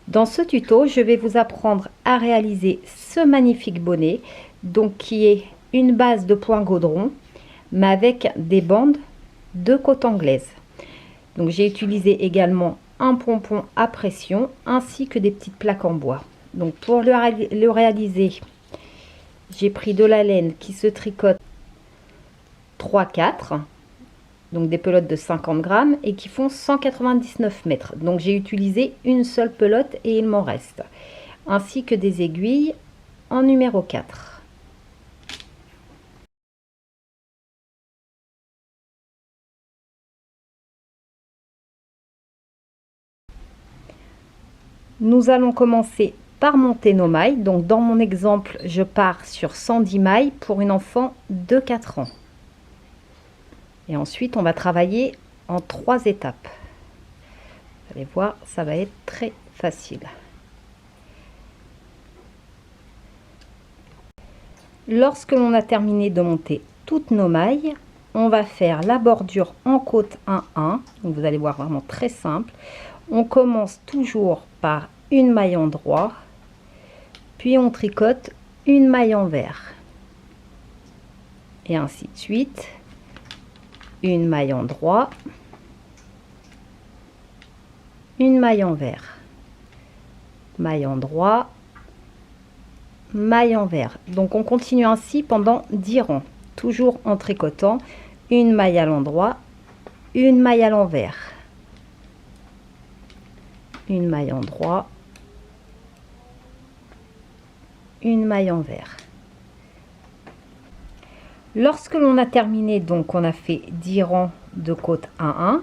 Dans ce tuto, je vais vous apprendre à réaliser ce magnifique bonnet, donc qui est une base de point gaudron, mais avec des bandes de coton anglaise. Donc j'ai utilisé également un pompon à pression ainsi que des petites plaques en bois. Donc pour le réaliser, j'ai pris de la laine qui se tricote 3-4, donc des pelotes de 50 grammes et qui font 199 mètres. Donc j'ai utilisé une seule pelote et il m'en reste, ainsi que des aiguilles en numéro 4. Nous allons commencer par monter nos mailles. Donc dans mon exemple, je pars sur 110 mailles pour une enfant de 4 ans. Et ensuite, on va travailler en 3 étapes. Vous allez voir, ça va être très facile. Lorsque l'on a terminé de monter toutes nos mailles, on va faire la bordure en côte 1-1. Donc vous allez voir, vraiment très simple. On commence toujours par une maille en droit, puis on tricote une maille envers. Et ainsi de suite. Une maille en droit, une maille envers, maille en droit, maille envers. Donc on continue ainsi pendant 10 rangs, toujours en tricotant une maille à l'endroit, une maille à l'envers, une maille en droit, une maille envers. Lorsque l'on a terminé, donc on a fait 10 rangs de côte 1-1,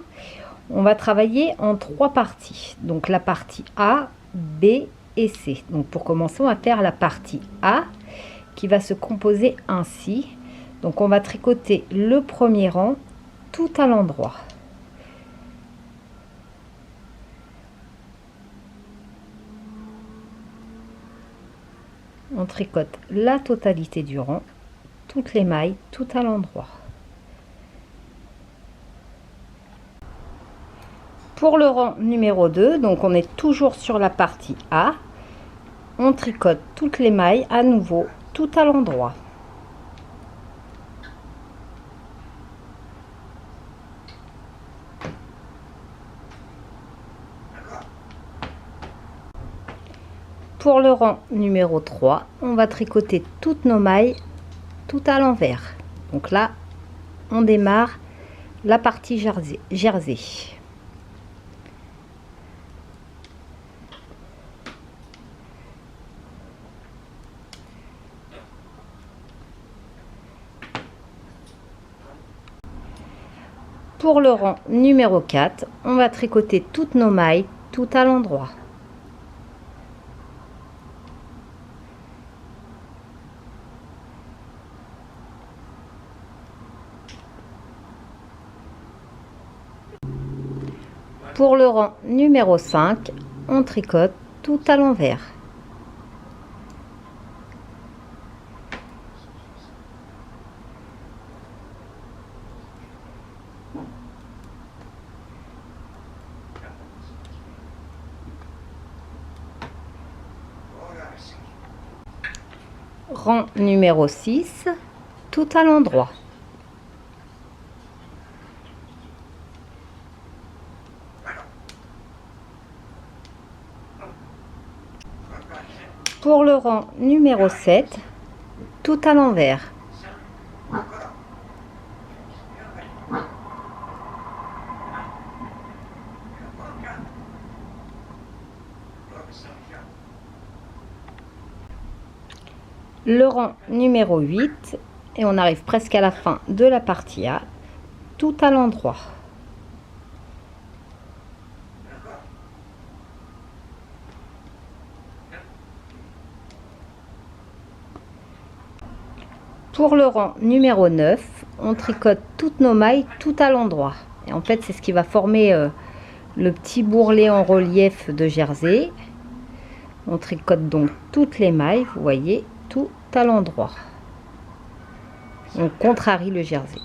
on va travailler en 3 parties. Donc la partie A, B et C. Donc pour commencer, on va faire la partie A qui va se composer ainsi. Donc on va tricoter le premier rang tout à l'endroit. On tricote la totalité du rang, toutes les mailles, tout à l'endroit. Pour le rang numéro 2, donc on est toujours sur la partie A, on tricote toutes les mailles à nouveau tout à l'endroit. Pour le rang numéro 3, on va tricoter toutes nos mailles tout à l'envers. Donc là, on démarre la partie jersey. Pour le rang numéro 4, on va tricoter toutes nos mailles tout à l'endroit. Pour le rang numéro 5, on tricote tout à l'envers. Rang numéro 6, tout à l'endroit. Pour le rang numéro 7, tout à l'envers. Le rang numéro 8, et on arrive presque à la fin de la partie A, tout à l'endroit. Pour le rang numéro 9, on tricote toutes nos mailles tout à l'endroit. Et en fait, c'est ce qui va former le petit bourrelet en relief de jersey. On tricote donc toutes les mailles, vous voyez, tout à l'endroit. On contrarie le jersey.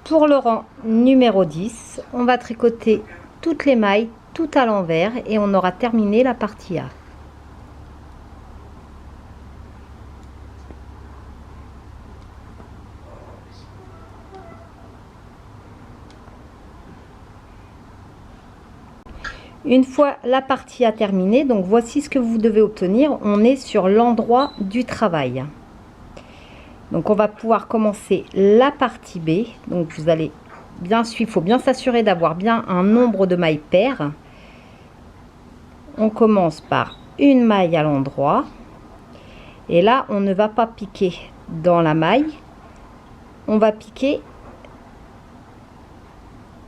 Pour le rang numéro 10, on va tricoter toutes les mailles tout à l'envers et on aura terminé la partie A. Une fois la partie A terminée, donc voici ce que vous devez obtenir. On est sur l'endroit du travail. Donc on va pouvoir commencer la partie B. Donc vous allez bien suivre, il faut bien s'assurer d'avoir bien un nombre de mailles paires. On commence par une maille à l'endroit. Et là, on ne va pas piquer dans la maille. On va piquer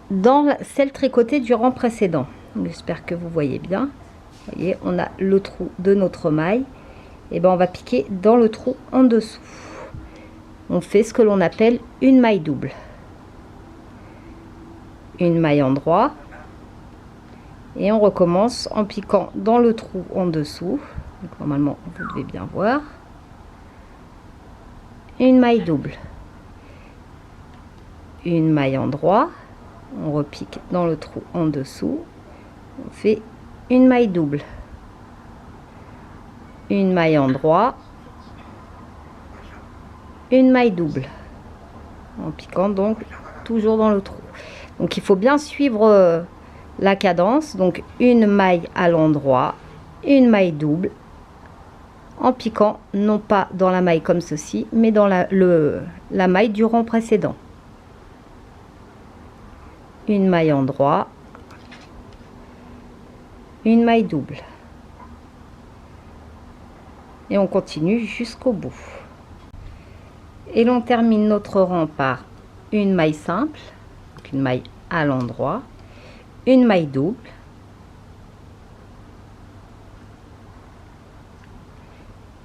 dans celle tricotée du rang précédent. J'espère que vous voyez bien. Vous voyez, on a le trou de notre maille. Et ben on va piquer dans le trou en dessous. On fait ce que l'on appelle une maille double. Une maille en droit. Et on recommence en piquant dans le trou en dessous. Donc, normalement, vous devez bien voir. Une maille double. Une maille en droit. On repique dans le trou en dessous. On fait une maille double, une maille en droit, une maille double, en piquant donc toujours dans le trou. Donc il faut bien suivre la cadence. Donc une maille à l'endroit, une maille double, en piquant non pas dans la maille comme ceci, mais dans la maille du rang précédent. Une maille en droit, une maille double, et on continue jusqu'au bout. Et l'on termine notre rang par une maille simple, une maille à l'endroit, une maille double,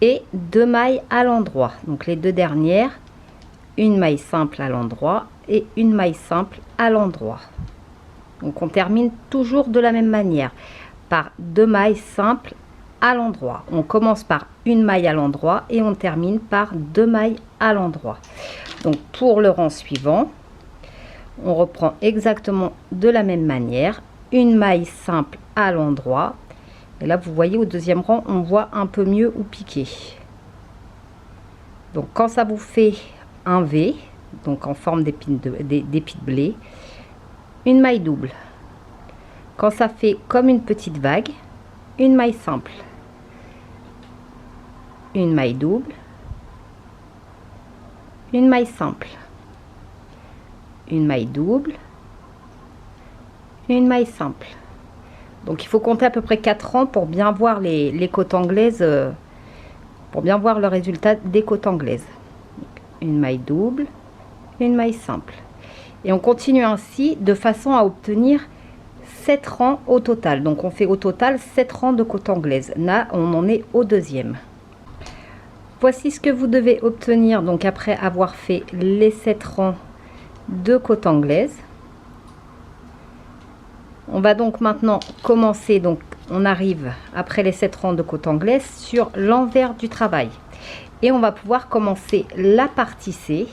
et deux mailles à l'endroit. Donc les deux dernières, une maille simple à l'endroit et une maille simple à l'endroit. Donc on termine toujours de la même manière, par deux mailles simples à l'endroit. On commence par une maille à l'endroit et on termine par deux mailles à l'endroit. Donc pour le rang suivant, on reprend exactement de la même manière, une maille simple à l'endroit. Et là vous voyez, au deuxième rang on voit un peu mieux où piquer. Donc quand ça vous fait un V, donc en forme d'épi de blé, une maille double. Quand ça fait comme une petite vague, une maille simple, une maille double, une maille simple, une maille double, une maille simple. Donc il faut compter à peu près 4 rangs pour bien voir les côtes anglaises, pour bien voir le résultat des côtes anglaises. Donc, une maille double, une maille simple. Et on continue ainsi de façon à obtenir 7 rangs au total. Donc on fait au total 7 rangs de côte anglaise. Là on en est au deuxième. Voici ce que vous devez obtenir donc après avoir fait les 7 rangs de côte anglaise. On va donc maintenant commencer, donc on arrive après les 7 rangs de côte anglaise sur l'envers du travail. Et on va pouvoir commencer la partie C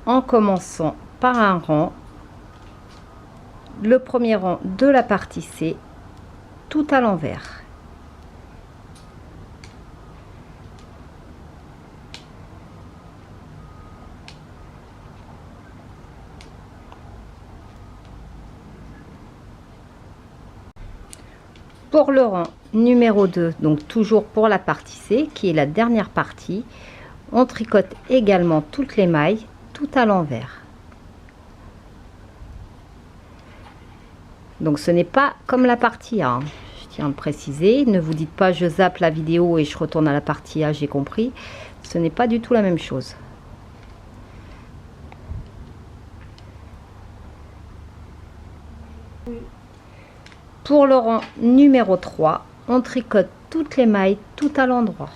en commençant par un rang, le premier rang de la partie C, tout à l'envers. Pour le rang numéro 2, donc toujours pour la partie C, qui est la dernière partie, on tricote également toutes les mailles tout à l'envers. Donc ce n'est pas comme la partie A, hein. Je tiens à le préciser. Ne vous dites pas je zappe la vidéo et je retourne à la partie A, j'ai compris. Ce n'est pas du tout la même chose. Pour le rang numéro 3, on tricote toutes les mailles tout à l'endroit.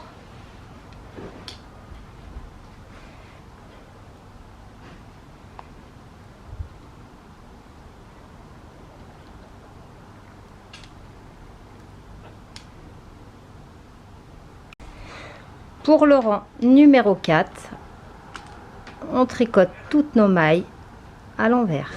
Pour le rang numéro 4, on tricote toutes nos mailles à l'envers.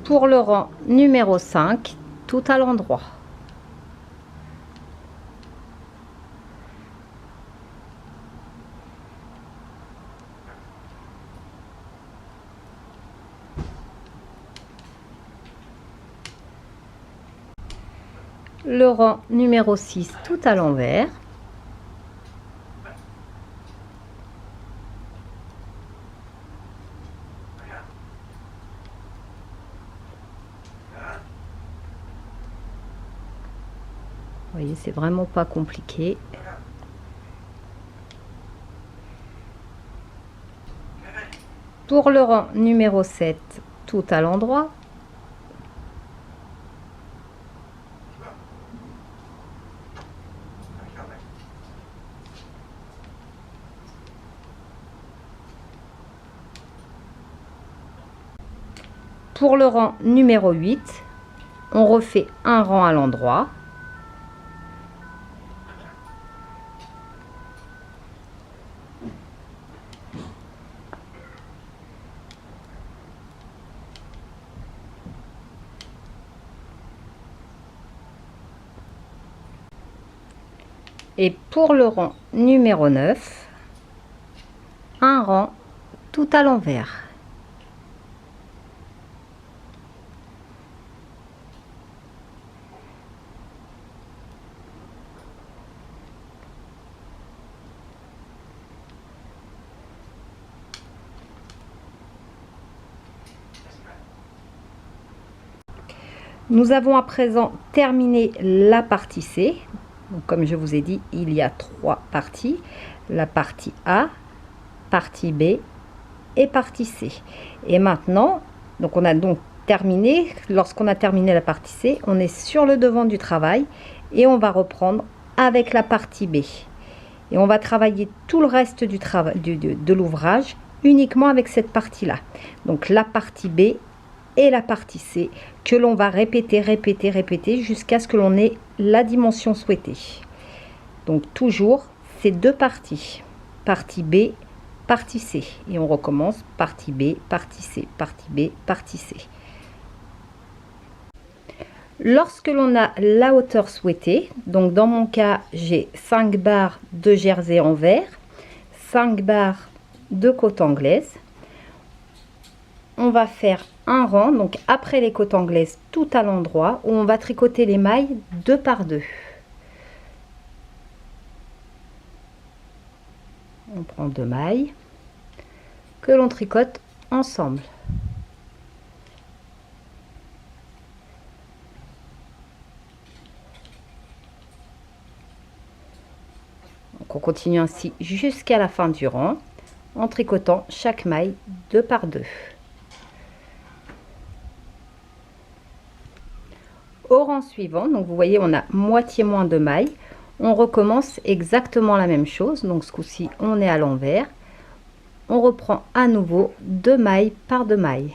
Pour le rang numéro 5, tout à l'endroit. Le rang numéro 6, tout à l'envers. Vous voyez, c'est vraiment pas compliqué. Pour le rang numéro 7, tout à l'endroit. Pour le rang numéro 8, on refait un rang à l'endroit. Et pour le rang numéro 9, un rang tout à l'envers. Nous avons à présent terminé la partie C. Donc, comme je vous ai dit, il y a 3 parties. La partie A, partie B et partie C. Et maintenant, donc on a donc terminé. Lorsqu'on a terminé la partie C, on est sur le devant du travail et on va reprendre avec la partie B. Et on va travailler tout le reste du travail de l'ouvrage uniquement avec cette partie-là. Donc la partie B et la partie C que l'on va répéter jusqu'à ce que l'on ait la dimension souhaitée. Donc toujours ces 2 parties, partie B, partie C, et on recommence partie B, partie C, partie B, partie C. Lorsque l'on a la hauteur souhaitée, donc dans mon cas j'ai 5 barres de jersey en vert, 5 barres de côte anglaise, on va faire un rang, donc après les côtes anglaises tout à l'endroit, où on va tricoter les mailles 2 par 2. On prend 2 mailles que l'on tricote ensemble. Donc on continue ainsi jusqu'à la fin du rang en tricotant chaque maille 2 par 2. Au rang suivant, donc vous voyez, on a moitié moins de mailles. On recommence exactement la même chose. Donc ce coup-ci, on est à l'envers. On reprend à nouveau 2 mailles par 2 mailles.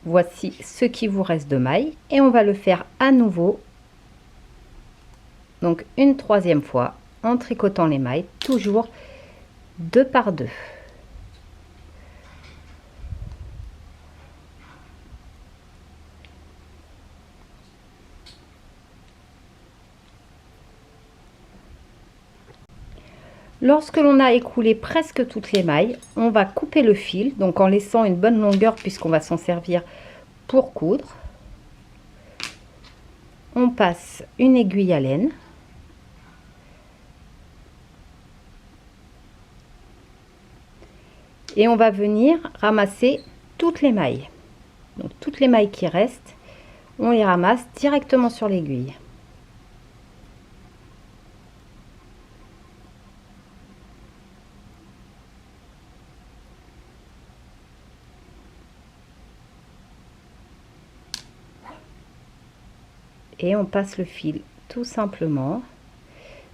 Voici ce qui vous reste de mailles et on va le faire à nouveau. Donc une 3e fois en tricotant les mailles, toujours 2 par 2. Lorsque l'on a écoulé presque toutes les mailles, on va couper le fil, donc en laissant une bonne longueur puisqu'on va s'en servir pour coudre. On passe une aiguille à laine. Et on va venir ramasser toutes les mailles. Donc toutes les mailles qui restent, on les ramasse directement sur l'aiguille. et on passe le fil tout simplement,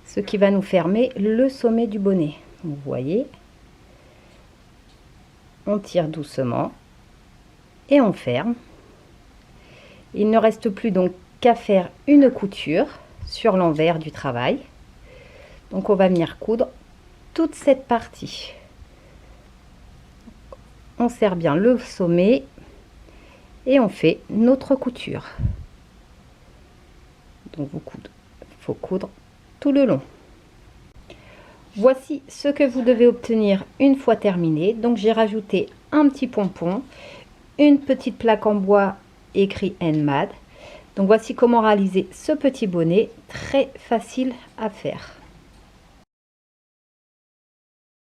ce qui va nous fermer le sommet du bonnet. Vous voyez, on tire doucement et on ferme. Il ne reste plus donc qu'à faire une couture sur l'envers du travail. Donc on va venir coudre toute cette partie. On serre bien le sommet et on fait notre couture. Donc faut coudre tout le long. Voici ce que vous devez obtenir une fois terminé. Donc j'ai rajouté un petit pompon, une petite plaque en bois écrit NMAD. Donc voici comment réaliser ce petit bonnet, très facile à faire.